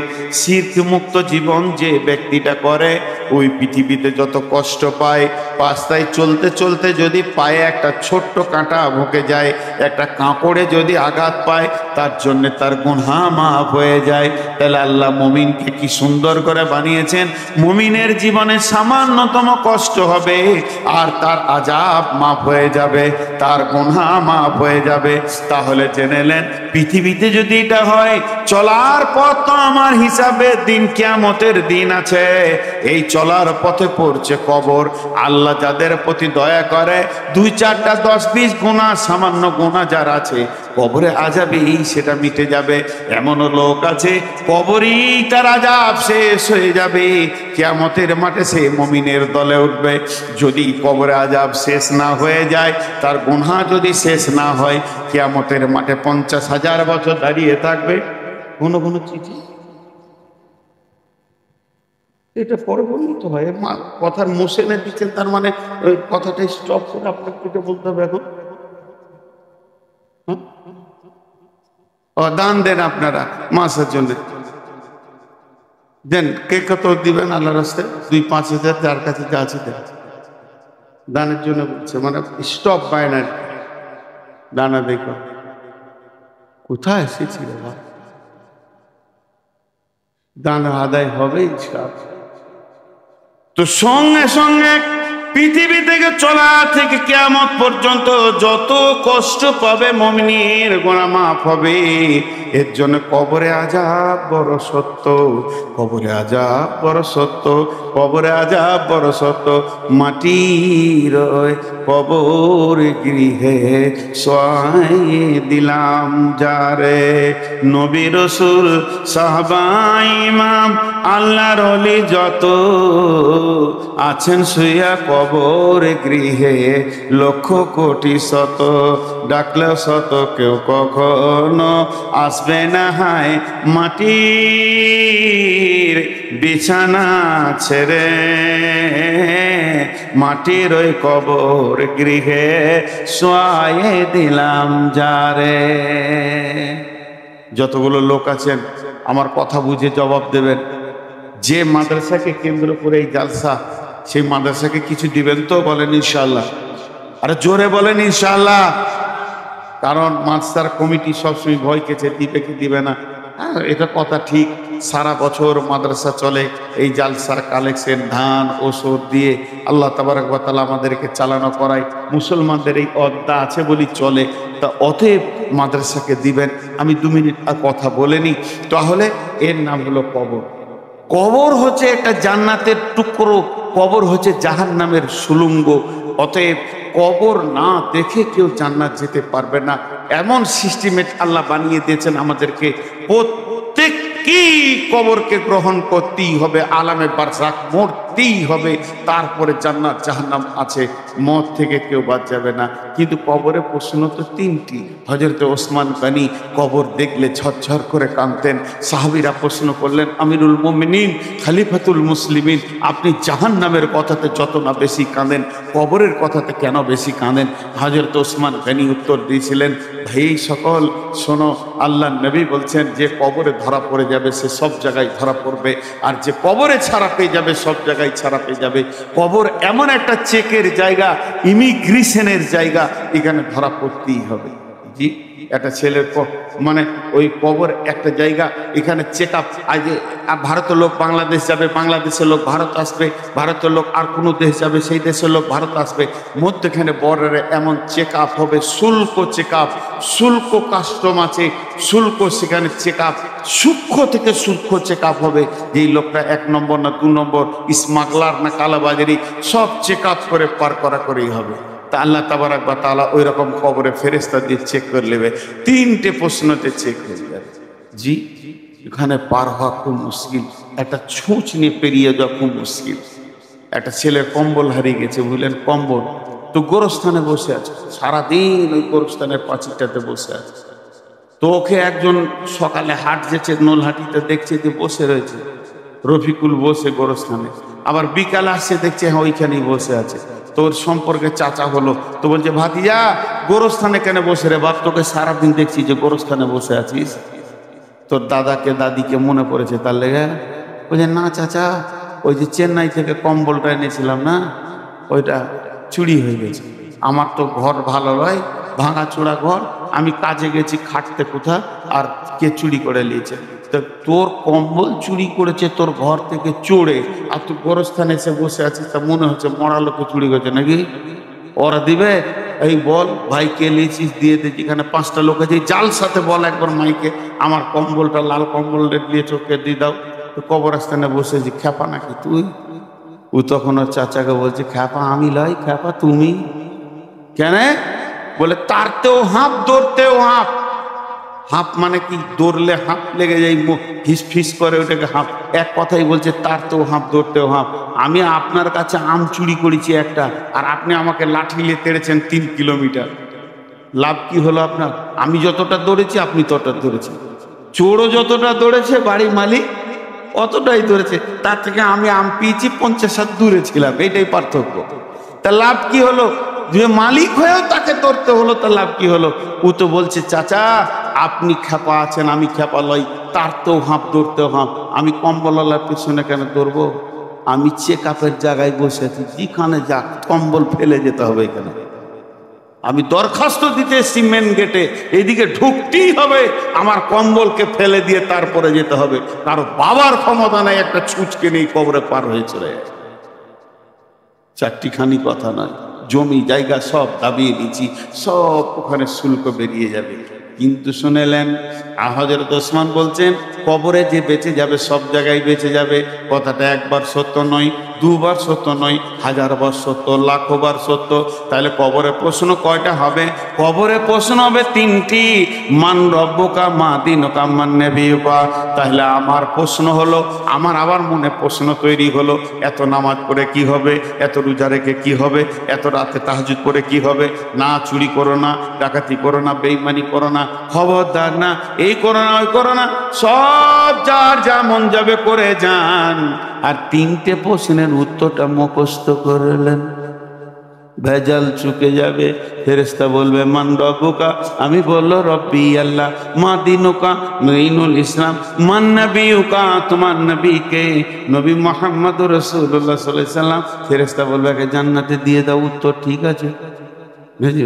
শিরক মুক্ত জীবন যে ব্যক্তিটা করে, ওই পৃথিবীতে যত কষ্ট পায়, রাস্তায় চলতে চলতে যদি পায়ে একটা ছোট্ট কাঁটা ঢুকে যায়, একটা কাঁকড়ে যদি আঘাত পায়, তার জন্য তার গুনাহ মাফ হয়ে যায়। তাহলে আল্লাহ মুমিনকে কি সুন্দর করে বানিয়েছেন। মুমিনের জীবনে সামান্যতম কষ্ট হবে আর তার আযাব মাফ হয়ে যাবে, তার গুনাহ মাফ হয়ে যাবে। তাহলে জেনেলেন, পৃথিবীতে যদি এটা হয়, চলার পথ তো আমার হিসাবের দিন, কিয়ামতের দিন আছে। এই চলার পথে পড়ছে কবর। আল্লাহ যাদের প্রতি দয়া করে, 2-4টা 10-20 গুনাহ, সামান্য গুনাহ যার আছে, কবরে আযাবেই সেটা মিটে যাবে। এমনও লোক আছে কবরেই তার আযাব শেষ হয়ে যাবে, কিয়ামতের মাঠে সে মুমিনের দলে উঠবে। যদি কবরে আযাব শেষ না হয়ে যায়, তার গুনাহ যদি শেষ না হয়, কিয়ামতের মাঠে 50,000 বছর দাঁড়িয়ে থাকবে। কোনো চিঠি এটা পরে বললেই তো হয়। কথার মোশনে দিচ্ছেন, তার মানে ওই কথাটা স্টপ করে আপনাকে বলতে হবে এখন। দান দেন আপনারা মাসের জন্য, দেন। কে কত দিবেন আল্লাহ রাস্তায়? 2-5 হাজার, যার কাছে যা আছে দেন। দানের জন্য বলছে, মানে স্টপ বাইনারি দানা। দেখো কোথায় এসেছিল, দান আদায় হবে ইনশাআল্লাহ। তো সঙ্গে সঙ্গে পৃথিবী থেকে চলা থেকে কিয়ামত পর্যন্ত যত কষ্ট পাবে মুমিনের, গুনাহ মাফ হবে। এর জন্য কবরে আযাব বড় সত্য, কবরে আযাব বড় সত্য, কবরে আযাব বড় সত্য। মাটির কবর গৃহে শোয়াই দিলাম যারে, নবী রাসূল সাহাবা ইমাম আল্লাহর ওলি যত আছেন শুইয়া কবর গৃহে, লক্ষ কোটি শত ডাকলেও শত কেউ কখনো আসবে না হায় মাটির বিছানা ছেড়ে, মাটির ওই কবর গৃহে শোয়ায়ে দিলাম যারে। যতগুলো লোক আছেন আমার কথা বুঝে জবাব দেবেন। যে মাদ্রাসাকে কেন্দ্র করে এই জালসা, সেই মাদ্রাসাকে কিছু দিবেন তো? বলেন ইনশাআল্লাহ। আরে জোরে বলেন ইনশাআল্লাহ। কারণ মাদ্রাসার কমিটি সবসময় ভয় কেছে, দিবে কি দিবে না। হ্যাঁ, এটা কথা ঠিক। সারা বছর মাদ্রাসা চলে, এই জালসা কালেকশন ধান ওষুধ দিয়ে আল্লাহ তাবারক ওয়া তাআলা আমাদেরকে চালানো করায়। মুসলমানদের এই অদ্দা আছে বলি চলে, তা অতএব মাদ্রাসাকে দিবেন। আমি 2 মিনিট আর কথা বলেনি, তাহলে এর নাম হলো কবর। কবর হচ্ছে একটা জান্নাতের টুকরো, কবর হচ্ছে জাহান্নামের সুলঙ্গ। অতএব কবর না দেখে কেউ জান্নাত যেতে পারবে না, এমন সিস্টেমেট আল্লাহ বানিয়ে দিয়েছেন আমাদেরকে। প্রত্যেককেই কবরকে গ্রহণ করতেই হবে, আলামে বারজাখ মরতেই হবে, তারপরে জান্নাত জাহান্নাম আছে, মত থেকে কেউ বাদ যাবে না। কিন্তু কবরে প্রশ্ন তো 3টি। হযরত ওসমান গনি কবর দেখলে ঝরঝর করে কাঁদতেন। সাহাবীরা প্রশ্ন করলেন, আমিরুল মুমিনিন, খলিফাতুল মুসলিমিন, আপনি জাহান্নামের কথাতে যত না বেশি কাঁদেন, কবরের কথাতে কেন বেশি কাঁদেন? হযরত ওসমান গনি উত্তর দিয়েছিলেন, ভাই সকল শোনো, আল্লাহ নবী বলছেন যে কবরে ধরা পড়ে যাবে সে সব জায়গায় ধরা পড়বে, আর যে কবরে ছাড়া পেয়ে যাবে সব জায়গায় ছাড়া পেয়ে যাবে। কবর এমন একটা চেকের জায়গা, ইমিগ্রেশনের জায়গা, এখানে ধরা পড়তেই হবে। জি, একটা ছেলের মানে ওই কবর একটা জায়গা, এখানে চেক আপ। আজ ভারতের লোক বাংলাদেশ যাবে, বাংলাদেশের লোক ভারত আসবে, ভারতের লোক আর কোনো দেশ যাবে, সেই দেশের লোক ভারত আসবে, মধ্যখানে বর্ডারে এমন চেক আপ হবে, শুল্ক চেক আপ, শুল্ক কাস্টম আছে, শুল্ক সেখানে চেক আপ, সূক্ষ্ম থেকে সূক্ষ্ম চেক আপ হবে। যেই লোকটা 1 নম্বর না 2 নম্বর, স্মাগলার না কালাবাজারি, সব চেক আপ করে পার করা করেই হবে। তা আল্লাহ তাবারক ওয়া তাআলা ওই রকম কবরে ফেরেশতা দিয়ে চেক করে নেবে। 3টে প্রশ্নতে চেক হয়ে যাবে। জি, এখানে পার হওয়া খুব মুশকিল, একটা ছুঁচ নিয়ে পেরিয়ে যাওয়া খুব মুশকিল। একটা ছেলের কম্বল হারিয়ে গেছে, বুঝলেন, কম্বল তো গোরস্থানে বসে আছে, সারাদিন ওই গোরস্থানের পাঁচিরটাতে বসে আছে। তো ওকে একজন সকালে হাট যেছে, নোলহাটিতে দেখছে যে বসে রয়েছে রফিকুল, বসে গোরস্থানে। আবার বিকাল আসছে, দেখছে হ্যাঁ ওইখানেই বসে আছে। তোর সম্পর্কে চাচা হলো, তো বলছে, ভাতিজা গোরস্থানে কেন বসে রে বাপ? তোকে সারাদিন দেখছি যে গোরস্থানে বসে আছিস, তোর দাদাকে দাদিকে মনে পড়েছে তার লেগে? বলছে, না চাচা, ওই যে চেন্নাই থেকে কম্বলটা এনেছিলাম না, ওইটা চুরি হয়ে গেছে। আমার তো ঘর ভালো নয়, ভাঙাচোরা ঘর, আমি কাজে গেছি খাটতে কোথা, আর কে চুরি করে নিয়েছে? তো তোর কম্বল চুরি করেছে তোর ঘর থেকে চোরে, আর তুই গোরস্থানে এসে বসে আছিস, তা মনে হচ্ছে মরা লোকে চুরি করেছে নাকি? ওরা দিবে? এই বল ভাই, কে নিয়েছিস দিয়ে দে। যেখানে 5টা লোক আছে, জাল সাথে বল একবার মাইকে, আমার কম্বলটা, লাল কম্বল নিয়ে চোখে দিয়ে দাও। তো কবরস্থানে বসেছি, খ্যাপা নাকি তুই? ও তখন ওর চাচাকে বলছে, খ্যাপা আমি লয়, খ্যাপা তুমি। কেন? বলে, তারতেও হাঁপ, দৌড়তেও হাঁপ। হাঁপ মানে কি? দৌড়লে হাঁপ লেগে যায়, হিস ফিস করে, ওটাকে হাঁপ। এক কথাই বলছে, তারতেও হাঁপ, দৌড়তেও হাঁপ। আমি আপনার কাছে আম চুরি করেছি একটা, আর আপনি আমাকে লাঠি নিয়ে তেড়েছেন 3 কিলোমিটার। লাভ কি হলো আপনার? আমি যতটা দৌড়েছি আপনি ততটা দৌড়েছেন। চোরও যতটা দৌড়েছে, বাড়ির মালিক অতটাই দৌড়েছে। তার থেকে আমি আম পেয়েছি 50 হাত দূরে ছিলাম, এটাই পার্থক্য। তা লাভ কি হলো? যে মালিক হয়েও তাকে ধরতে হলো, তা লাভ কি হলো? ও তো বলছে, চাচা আপনি খ্যাপা আছেন, আমি খ্যাপা লই, তার তো হাঁপ, দৌড়তেও হাঁপ। আমি কম্বলওয়ালার পিছনে কেন দৌড়বো? আমি চেক আপের জায়গায় বসে আছি, যেখানে যাক কম্বল ফেলে যেতে হবে। এখানে আমি দরখাস্ত দিতে এসেছি মেন গেটে, এইদিকে ঢুকতেই হবে, আমার কম্বলকে ফেলে দিয়ে তারপরে যেতে হবে। কারো বাবার ক্ষমতা নাই একটা ছুঁচকে নেই কবরে পার হয়ে চলে যায়। 4টিখানি কথা নয়, জমি জায়গা সব দাবিয়ে দিচ্ছি, সব ওখানে শুল্ক বেরিয়ে যাবে। কিন্তু শুনেলেন, হযরত ওসমান বলছেন, কবরে যে বেঁচে যাবে সব জায়গায় বেঁচে যাবে। কথাটা একবার সত্য নয়, 2 বার সত্য নয়, 1000 বার সত্য, লাখো বার সত্য। তাহলে কবরে প্রশ্ন কয়টা হবে? কবরে প্রশ্ন হবে 3টি। মান রব্বুকা, মা দীনুকা, মান নবিয়ুকা। তাহলে আমার প্রশ্ন হলো, আমার আবার মনে প্রশ্ন তৈরি হলো, এত নামাজ পড়ে কি হবে, এত রোজা রেখে কি হবে, এত রাতে তাহাজ্জুদ পড়ে কি হবে? না চুরি করো না, ডাকাতি করো না, বেঈমানি করো না, খবরদার না, এই করো না, ওই করো না, সব যার যা মন যাবে করে যান। আর 3টে প্রশ্নের উত্তরটা মুখস্থ করলেন, ভেজাল চুকে যাবে। ফেরেশতা বলবে, মান রব্বুকা, আমি বললো রব্বি আল্লাহ। মা দীনুকা, দীনুল ইসলাম। মান নবিয়ুকা, তোমার নবীকে, নবী মুহাম্মদুর রাসূলুল্লাহ সাল্লাল্লাহু আলাইহি সাল্লাম। ফেরেশতা বলবে, জান্নাতে দিয়ে দাও। উত্তর ঠিক আছে, বুঝলি?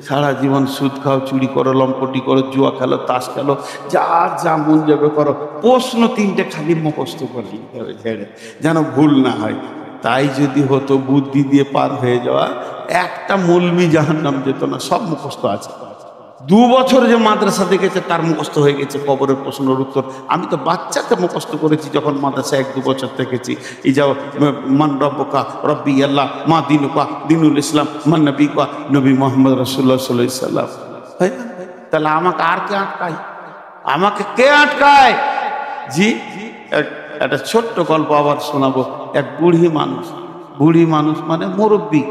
সারা জীবন সুদ খাও, চুরি করো, লম্পটি করো, জুয়া খেলো, তাস খেলো, যার যা মন যাবে করো, প্রশ্ন তিনটে খালি মুখস্থ করে নিতে হবে ছেড়ে, যেন ভুল না হয়। তাই যদি হতো বুদ্ধি দিয়ে পার হয়ে যাওয়া, একটা মৌলবি জাহান্নাম যেত না, সব মুখস্থ আছে। 2 বছর যে মাদ্রাসা দেখেছে তার মুখস্থ হয়ে গেছে কবরের প্রশ্নের উত্তর। আমি তো বাচ্চাকে মুখস্থ করেছি যখন মাদ্রাসায় 1-2 বছর থেকেছি। এই যাও মান রব্বুকা রব্বি আল্লাহ, মা দিনুকা দিনুল ইসলাম, মান নবীকা নবী মোহাম্মদ রাসূলুল্লাহ সাল্লাল্লাহু আলাইহি সাল্লাম। তাহলে আমাকে আর কে আটকায়? আমাকে কে আটকায়? জি, একটা ছোট্ট গল্প আবার শোনাবো। এক বুড়ি মানুষ মানে মুরব্বী।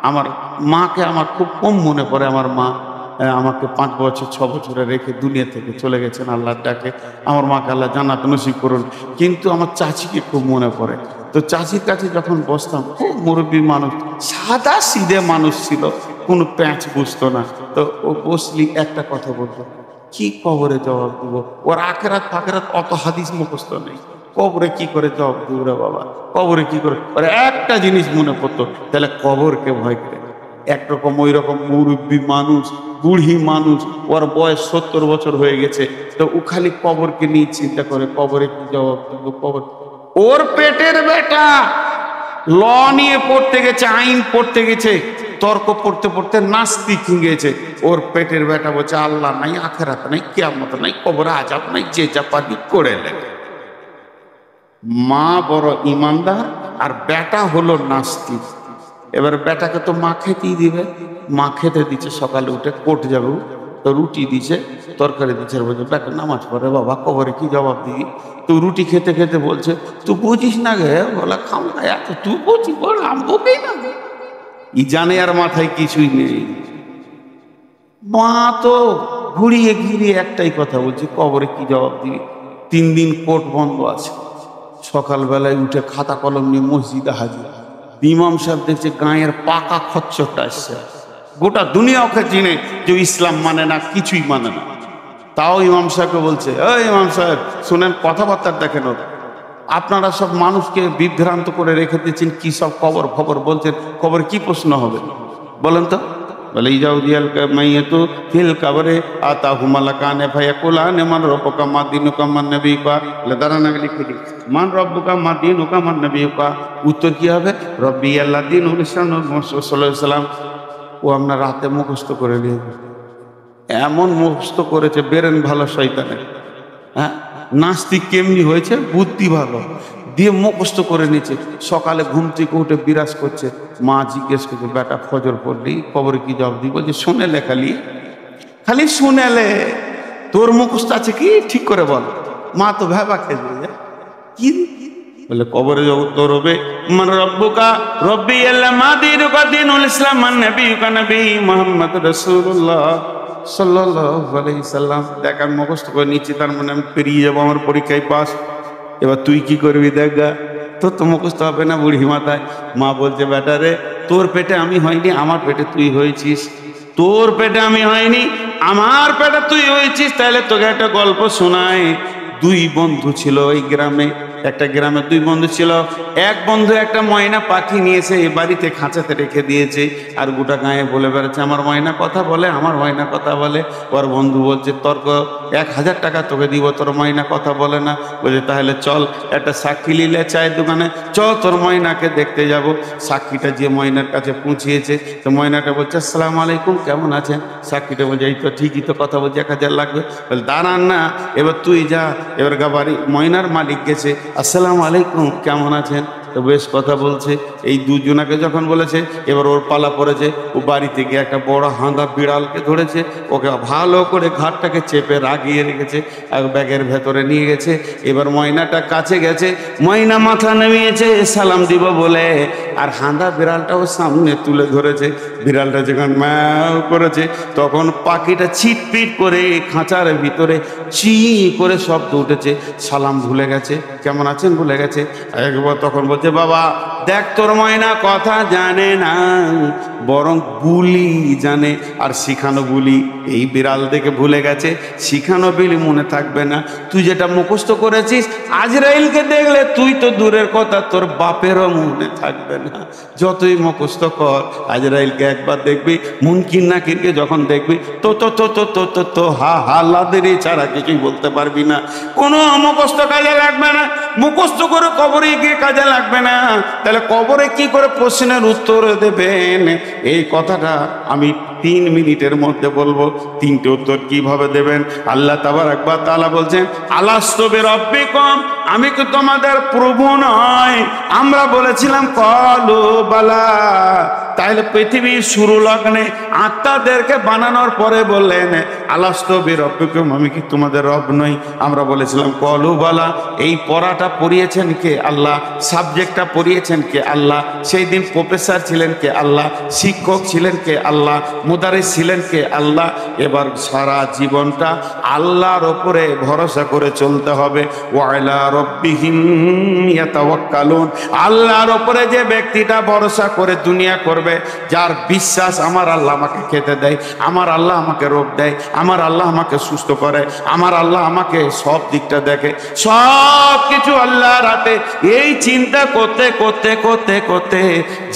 আমার মাকে আমার খুব কম মনে পড়ে। আমার মা আমাকে 5 বছর 6 বছরে রেখে দুনিয়া থেকে চলে গেছেন আল্লাহর ডাকে। আমার মাকে আল্লাহ জান্নাত নসিব করুন। কিন্তু আমার চাচিকে খুব মনে পড়ে। তো চাচির কাছে যখন বসতাম, খুব মুরব্বী মানুষ, সাদা সিধে মানুষ ছিল, কোনো প্যাঁচ বুঝতো না। তো ও বসলি একটা কথা বলতো, কি কবরে জবাব দিব? ওর আখেরাত ফাকেরাত অত হাদিস মুখস্থ নেই। কবরে কি করে জবাব দিব রে বাবা? কবরে কি করে? ওর একটা জিনিস মনে পড়তো, তাহলে কবরকে ভয় করে। একরকম ওই রকম মুরব্বী মানুষ, বুড়ি মানুষ, ওর বয়স 70 বছর হয়ে গেছে। তো ও খালি কবরকে নিয়ে চিন্তা করে, কবরে কি জবাব দিব? কবর। ওর পেটের বেটা ল নিয়ে পড়তে গেছে, আইন পড়তে গেছে, তর্ক পড়তে পড়তে নাস্তিক হয়ে গেছে। ওর পেটের বেটা বলছে আল্লাহ নাই, আখেরাত নাই, কিয়ামত নাই, কবরে আযাব নাই, যে যা পারি করে নেবে। মা বড় ইমানদার আর বেটা হলো নাস্তিক। এবার বেটাকে তো মা খেতেই দিবে। মা খেতে দিচ্ছে, সকালে উঠে কোর্ট যাবে, তো রুটি দিছে, তরকারি দিচ্ছে, বলছে বেটা নামাজ পড়ে বাবা, কবরে কি জবাব দিবি? তো রুটি খেতে খেতে বলছে তুই বুঝিস না গে, বলা খামা এত তুই বুঝি বল, আমি বুঝি না। ই জানে আর মাথায় কিছুই নেই। মা তো ঘুরিয়ে ঘিরিয়ে একটাই কথা বলছে, কবরে কি জবাব দিবি? 3 দিন কোর্ট বন্ধ আছে। সকালবেলায় উঠে খাতা কলম নিয়ে মসজিদে হাজির। ইমাম সাহেব দেখছে গায়ের পাকা খচ্চরটা আসছে। গোটা দুনিয়া ওকে চিনে যে ইসলাম মানে না, কিছুই মানে না। তাও ইমাম সাহেবকে বলছে, এই ইমাম সাহেব শুনেন, কথাবার্তা দেখেন, আপনারা সব মানুষকে বিভ্রান্ত করে রেখে দিয়েছেন, কি সব খবর খবর বলছেন, খবর কি প্রশ্ন হবে বলেন তো? বলে ইজাউদিয়াল মাইয়াতু ফিল কবরে আতাহু মালাকানে ফায়াকুলানে মান রব্বুকা মা দিনুকা মান নবিয়ুকা। দাঁড়ানা লিখে দিই, মান রব্বুকা মা দিনুকা মান নবিয়ুকা। উত্তর কি হবে? রব্বি আল্লাহ দিনুল ইসলাম সাল্লাল্লাহু আলাইহি সাল্লাম। ও আমরা রাতে মুখস্থ করে নিয়ে, এমন মুখস্থ করেছে, বেরেন ভালো শয়তানের। হ্যাঁ, নাস্তিক কেমনি হয়েছে, বুদ্ধি ভালো, দিয়ে মুখস্থ করে নিচ্ছে। সকালে ঘুম থেকে উঠে বিরাজ করছে। মা জিজ্ঞেস করছে, বেটা ফজর পড়লি কবরে কি জবাব দিই? বলছে শুনেলে, খালি শুনেলে, তোর মুখস্থ আছে কি ঠিক করে বল। মা তো ভেবা খেয়ে যায়, কি বলে কবরে উত্তর হবে মান রব্বুকা রব্বি আল্লাহ মা দিনুকা দিনুল ইসলাম মান নবিয়ুকা নবী মুহাম্মদ রাসূলুল্লাহ সাল্লাল্লাহু আলাইহি সাল্লাম। দেখ আমি মুখস্থ করে নিচ্ছি, তার মানে আমি পেরিয়ে যাবো, আমার পরীক্ষায় পাস। এবার তুই কি করবি দেখ গা, তোর তো মুখস্থ হবে না বুড়ি মাথায়। মা বলছে বেটা রে, তোর পেটে আমি হয়নি, আমার পেটে তুই হয়েছিস। তোর পেটে আমি হয়নি, আমার পেটে তুই হয়েছিস। তাহলে তোকে একটা গল্প শোনায়। 2 বন্ধু ছিল ওই গ্রামে। একটা গ্রামে 2 বন্ধু ছিল। এক বন্ধু একটা ময়না পাখি নিয়েছে, এই বাড়িতে খাঁচাতে রেখে দিয়েছে, আর গোটা গায়ে বলে বেড়াচ্ছে আমার ময়না কথা বলে, আমার ময়না কথা বলে। ওর বন্ধু বলছে তর্ক 1000 টাকা তোকে দিব, তোর ময়না কথা বলে না। বলছে তাহলে চল একটা সাক্ষী নিলে চায়ের দোকানে, চল তোর ময়নাকে দেখতে যাব। সাক্ষীটা যে ময়নার কাছে পৌঁছিয়েছে, তো ময়নাটা বলছে আসসালামু আলাইকুম, কেমন আছেন? সাক্ষীটা বলছে এই তো ঠিকই তো কথা বলছে, 1000 লাগবে। বলে দাঁড়ান না, এবার তুই যা। এবার বাড়ি ময়নার মালিক গেছে, আসসালামু আলাইকুম, কেমন আছেন? তো বেশ কথা বলছে। এই 2 জনাকে যখন বলেছে, এবার ওর পালা পড়েছে। ও বাড়ি থেকে একটা বড় হাঁদা বিড়ালকে ধরেছে, ওকে ভালো করে ঘাটটাকে চেপে রাগিয়ে রেখেছে, আর ব্যাগের ভেতরে নিয়ে গেছে। এবার ময়নাটা কাছে গেছে, ময়না মাথা নামিয়েছে সালাম দিব বলে, আর হাঁদা বিড়ালটাও সামনে তুলে ধরেছে। বিড়ালটা যখন ম্যাও করেছে, তখন পাখিটা ছিটপিট করে খাঁচার ভিতরে চি করে শব্দ উঠেছে। সালাম ভুলে গেছে, কেমন আছেন ভুলে গেছে। একবার তখন বলছে বাবা দেখ তোর ময়না কথা জানে না, বরং বুলি জানে। আর শিখানো বুলি এই বিড়াল দেখে ভুলে গেছে, শিখানো বিলি মনে থাকবে না। তুই যেটা মুখস্থ করেছিস আজরাইলকে দেখলে তুই তো দূরের কথা, তোর বাপেরও মনে থাকবে না। যতই মুখস্থ কর, আজরাইলকে একবার দেখবি, মুনকির নাকিরকে যখন দেখবি তো তো তো তো তো তো তো হা হাল্লাদের ছাড়া কিছুই বলতে পারবি না। কোনো মুখস্থ কাজে লাগবে না, মুখস্থ করে কবরে গিয়ে কাজে লাগবে না। তাহলে কবরে কি করে প্রশ্নের উত্তর দেবেন? এই কথাটা আমি 3 মিনিটের মধ্যে বলবো। 3টে উত্তর কিভাবে দেবেন? আল্লাহ তাবারক ওয়া তাআলা বলছেন, আলাস্তু বিরাব্বিকুম, আমি কি তোমাদের প্রভু নয়? আমরা বলেছিলাম ক্বালু বালা। তাহলে পৃথিবীর শুরু লগ্নে আত্মাদেরকে বানানোর পরে বললেন আলাস্তু বিরাব্বিকুম, আমি কি তোমাদের রব নই? আমরা বলেছিলাম ক্বালু বালা। এই পড়াটা পড়িয়েছেন কে? আল্লাহ। সাবজেক্টটা পড়িয়েছেন কে? আল্লাহ। সেই দিন প্রফেসর ছিলেন কে? আল্লাহ। শিক্ষক ছিলেন কে? আল্লাহ। মুদারিস ছিলেন কে? আল্লাহ। এবার সারা জীবনটা আল্লাহর ওপরে ভরসা করে চলতে হবে। ওয়া আলা রাব্বিহিম ইয়াতাওয়াক্কালুন, আল্লাহর ওপরে যে ব্যক্তিটা ভরসা করে দুনিয়া করবে, যার বিশ্বাস আমার আল্লাহ আমাকে খেতে দেয়, আমার আল্লাহ আমাকে রোগ দেয়, আমার আল্লাহ আমাকে সুস্থ করে, আমার আল্লাহ আমাকে সব দিকটা দেখে, সব কিছু আল্লাহর হাতে। এই চিন্তা করতে করতে করতে করতে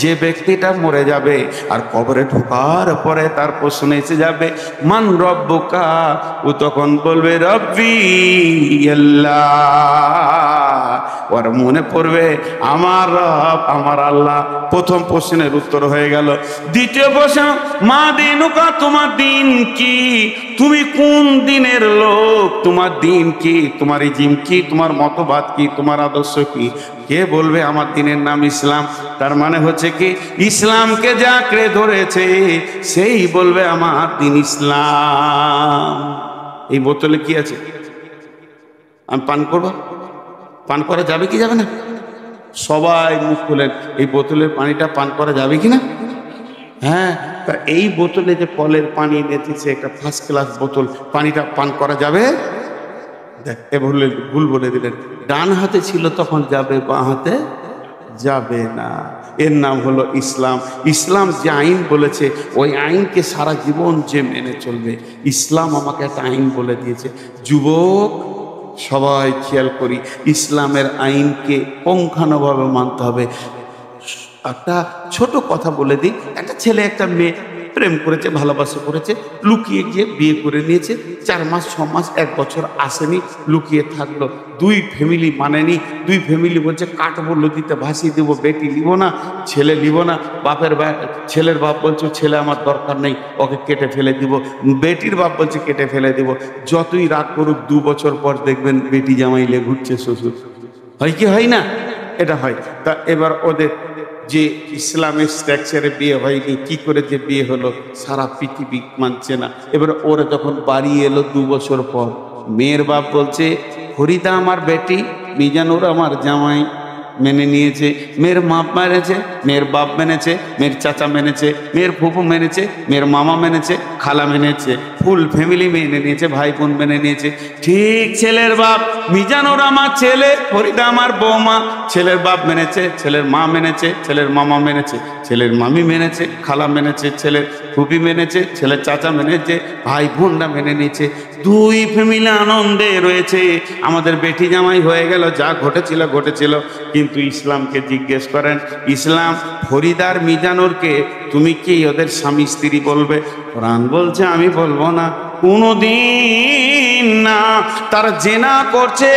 যে ব্যক্তিটা মরে যাবে আর কবরে ঢোকার পরে তার প্রশ্ন এসে যাবে মান রব্বুকা, ও তখন বলবে রব্বি আল্লাহ। ওর মনে পড়বে আমার রব আমার আল্লাহ। প্রথম প্রশ্নের উত্তর হয়ে গেল। দ্বিতীয় প্রশ্ন, মা দিনুকা, তোমার দিন কি? তুমি কোন দিনের লোক? তোমার দিন কি? তোমার ইজিম কি? তোমার মতবাদ কি? তোমার আদর্শ কি? কে বলবে আমার দিনের নাম ইসলাম? তার মানে হচ্ছে কি, ইসলামকে যে আঁকড়ে ধরেছে সেই বলবে আমার দিন ইসলাম। এই বোতলে কি আছে? আমি পান করবো? পান করা যাবে কি যাবে না? সবাই মুখ খুলেন, এই বোতলের পানিটা পান করা যাবে কি না? হ্যাঁ, তা এই বোতলে যে কলের পানি এনেছে, একটা ফার্স্ট ক্লাস বোতল, পানিটা পান করা যাবে? দেখ, এ ভুল বলে দিলেন। ডান হাতে ছিল তখন যাবে, বাঁ হাতে যাবে না। এর নাম হলো ইসলাম। ইসলাম যে আইন বলেছে ওই আইনকে সারা জীবন যে মেনে চলবে। ইসলাম আমাকে একটা আইন বলে দিয়েছে। যুবক সবাই খেয়াল করি, ইসলামের আইনকে পুঙ্খানুভাবে মানতে হবে। একটা ছোট কথা বলে দিই, একটা ছেলে একটা মেয়ে প্রেম করেছে, ভালোবাসা করেছে, লুকিয়ে গিয়ে বিয়ে করে নিয়েছে। 4 মাস 6 মাস 1 বছর আসেনি, লুকিয়ে থাকলো। 2 ফ্যামিলি মানেনি। 2 ফ্যামিলি বলছে কাটবো, নদীতে ভাসিয়ে দেবো, বেটি নিব না, ছেলে নিব না। ছেলের বাপ বলছে ছেলে আমার দরকার নেই, ওকে কেটে ফেলে দিব। বেটির বাপ বলছে কেটে ফেলে দিব। যতই রাগ করুক 2 বছর পর দেখবেন বেটি জামাইলে ঘুরছে শ্বশুর। হয় কি হয় না? এটা হয়। তা এবার ওদের যে ইসলামের স্ট্রাকচারে বিয়ে হয়নি, কি করে যে বিয়ে হলো সারা পৃথিবী মানছে না। এবার ওরা যখন বাড়ি এলো 2 বছর পর, মেয়ের বাপ বলছে ফরিদা আমার বেটি, মিজানুর আমার জামাই। মেনে নিয়েছে। মেয়ের মা মেনেছে, মেয়ের বাপ মেনেছে, মেয়ের চাচা মেনেছে, মেয়ের ফুফু মেনেছে, মেয়ের মামা মেনেছে, খালা মেনেছে, ফুল ফ্যামিলি মেনে নিয়েছে, ভাই বোন মেনে নিয়েছে। ঠিক ছেলের বাপ মিজানুর আমার ছেলে, ফরিদা আমার বৌমা। ছেলের বাপ মেনেছে, ছেলের মা মেনেছে, ছেলের মামা মেনেছে, ছেলের মামি মেনেছে, খালা মেনেছে, ছেলের ফুপি মেনেছে, ছেলের চাচা মেনেছে, ভাই বোনরা মেনে নিয়েছে। 2 ফ্যামিলি আনন্দে রয়েছে। আমাদের বেটি জামাই হয়ে গেল, যা ঘটেছিল ঘটেছিল। কিন্তু ইসলামকে জিজ্ঞেস করেন, ইসলাম ফরিদার মিজানুরকে তুমি কি ওদের স্বামী স্ত্রী বলবে? কোরআন বলছে আমি বলবো না, কোনদিন না। তারা জেনা করছে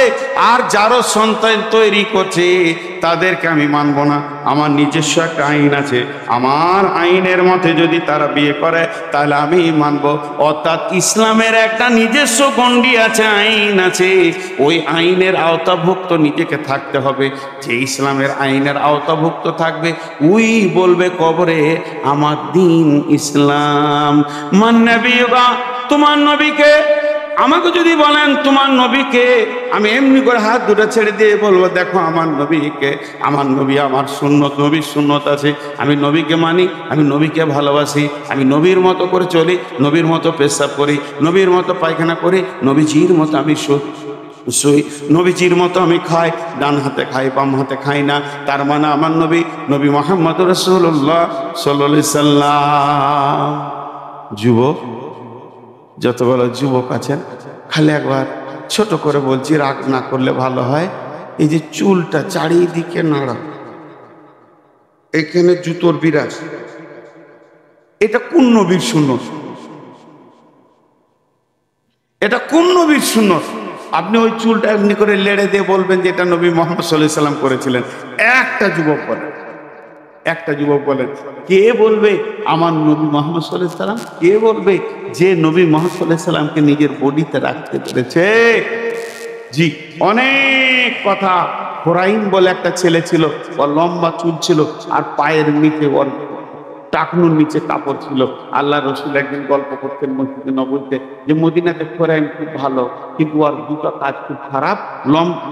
আর যারও সন্তান তৈরি করছে তাদেরকে আমি মানবো না। আমার নিজস্ব একটা আইন আছে, আমার আইনের মতে যদি তারা বিয়ে করে তাহলে আমি মানবো। অর্থাৎ ইসলামের একটা নিজস্ব গণ্ডি আছে, আইন আছে। ওই আইনের আওতাভুক্ত নিজেকে থাকতে হবে। যে ইসলামের আইনের আওতাভুক্ত থাকবে ওই বলবে কবরে আমার দিন ইসলাম। মান নবিয়্যুকা, তোমার নবীকে। আমাকে যদি বলেন তোমার নবীকে, আমি এমনি করে হাত দুটো ছেড়ে দিয়ে বলবো দেখো আমার নবীকে। আমার নবী আমার সুন্নত, নবীর সুন্নত আছে, আমি নবীকে মানি, আমি নবীকে ভালোবাসি, আমি নবীর মতো করে চলি, নবীর মতো পেশাব করি, নবীর মতো পায়খানা করি, নবীজির মতো আমি নবীজির মতো আমি খাই, ডান হাতে খাই বাম হাতে খাই না, তার মানে আমার নবী নবী মুহাম্মদ রাসূলুল্লাহ সাল্লাল্লাহু আলাইহি সাল্লাম। যুবক, যতগুলো যুবক আছেন, খালি একবার ছোট করে বলছি, রাগ না করলে ভালো হয়, এই যে চুলটা চারিদিকে নাড়া, এখানে জুতোর বিরাজ, এটা কোন নবীর সুন্নত? এটা কোন নবীর সুন্নত? আপনি ওই চুলটা এমনি করে লেড়ে দিয়ে বলবেন যে এটা নবী মুহাম্মদ সাল্লাল্লাহু আলাইহি সাল্লাম করেছিলেন। একটা যুবক বলেন, একটা যুবক বলেন, কে বলবে আমার নবী মুহাম্মদ সাল্লাল্লাহু আলাইহি সাল্লাম? কে বলবে যে নবী মুহাম্মদ সাল্লাল্লাহু আলাইহি সাল্লামকে নিজের বডিতে রাখতে পেরেছে? জি, অনেক কথা। হোরাইম বলে একটা ছেলে ছিল, ওর লম্বা চুল ছিল, আর পায়ের নিচে ওর টাকনুর নিচে কাপড় ছিল। আল্লাহ রসুল একদিন গল্প করতেন মসজিদে নববীতে যে মদিনাতে হোরাইম খুব ভালো, কিন্তু ওর দুটো কাজ খুব খারাপ।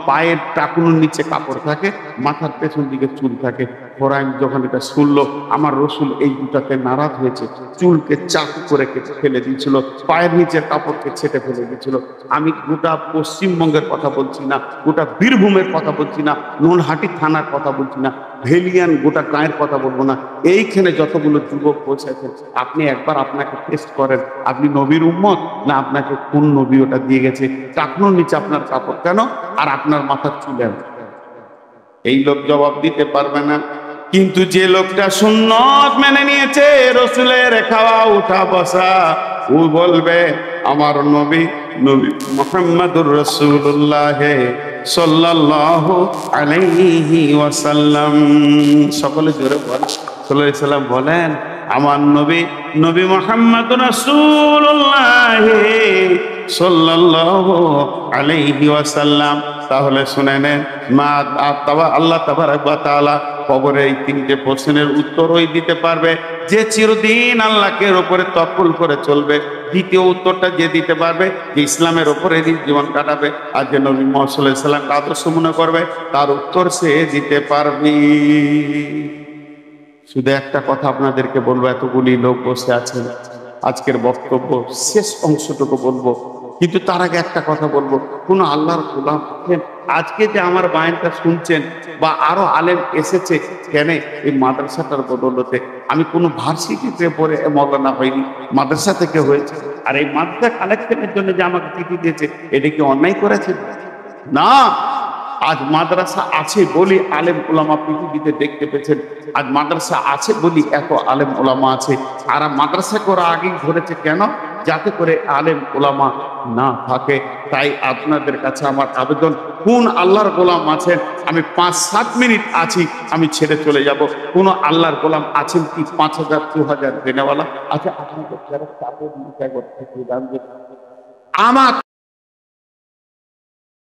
পায়ের টাকনুর নিচে কাপড় থাকে, মাথার পেছন দিকে চুল থাকে। হোরাইম যখন এটা শুনলো, আমার রসুল এই দুটাতে নারাজ হয়েছে, চুলকে চাকু করে কেটে ফেলে দিয়েছিল, পায়ের নিচের কাপড়কে ছেটে ফেলে দিয়েছিল। আমি গোটা পশ্চিমবঙ্গের কথা বলছি না, গোটা বীরভূমের কথা বলছি না, নোনহাটি থানার কথা বলছি না, ভেলিয়ান গোটা গাঁয়ের কথা বলবো না, এইখানে যতগুলো যুবক বসেছেন, আপনি একবার আপনাকে টেস্ট করেন, আপনি নবীর উম্মত না আপনাকে কোন নবী ওটা দিয়ে গেছে? টাকনুর নিচে আপনার কাপড় কেন, আর আপনার মাথার চুলেন? এই লোক জবাব দিতে পারবে না। কিন্তু যে লোকটা সুন্নত মেনে নিয়েছে, রসুলের খাওয়া উঠা বসা, ও বলবে আমার নবী নবী মুহাম্মদুর রাসূলুল্লাহ সাল্লাল্লাহু আলাইহি ওয়াসাল্লাম। সকলে জোরে বলেন সাল্লাল্লাহু আলাইহি সাল্লাম বলেন, আমার নবী নবী মুহাম্মদুর রাসূলুল্লাহ সাল্লাল্লাহু আলাইহি ওয়াসাল্লাম। তাহলে শুনে নেন, আল্লাহ তাবারক ওয়া তাআলা কবরে এই তিনটে প্রশ্নের উত্তরই দিতে পারবে যে চিরদিন আল্লাহকে উপরে তওয়াক্কুল করে চলবে। দ্বিতীয় উত্তরটা যে দিতে পারবে যে ইসলামের উপরে জীবন কাটাবে, আর যে নবী মুহাম্মদ সাল্লাল্লাহু আলাইহি সাল্লামকে আদর্শ মনে করবে, তার উত্তর সে দিতে পারবে। শুধু একটা কথা আপনাদেরকে বলবো, এতগুলি লোক বসে আছেন, আজকের বক্তব্য শেষ অংশটুকু বলবো, কিন্তু তার আগে একটা কথা বলবো, কোন আল্লাহর গোলাম আছেন আজকে যে আমার বায়ানটা শুনছেন, বা আরো আলেম এসেছে কেন এই মাদ্রাসাটার বদৌলতে? আমি কোনো ভার্সিটিতে পড়ে মৌলানা হয়নি, মাদ্রাসা থেকে হয়েছে। আর এই মাদ্রাসা কালেকশনের জন্য যে আমাকে চিঠি দিয়েছে, এটা কি অন্যায় করেছে? না, আজ মাদ্রাসা আছে বলি আলেম ওলামা পৃথিবীতে দেখতে পেয়েছেন। আজ মাদ্রাসা আছে বলি এত আলেম ওলামা আছে। আর মাদ্রাসাকে ওরা আগেই ধরেছে কেন? যাতে করে আলেম ওলামা না থাকে। তাই আপনাদের কাছে আমার আবেদন, কোন আল্লাহর গোলাম আছেন? আমি 5-7 মিনিট আছি, আমি ছেড়ে চলে যাব। কোন আল্লাহর গোলাম আছেন কি 5,000 2,000 দেনেওয়ালা? আচ্ছা, আপনাদের যারা চাপের নিচে আমার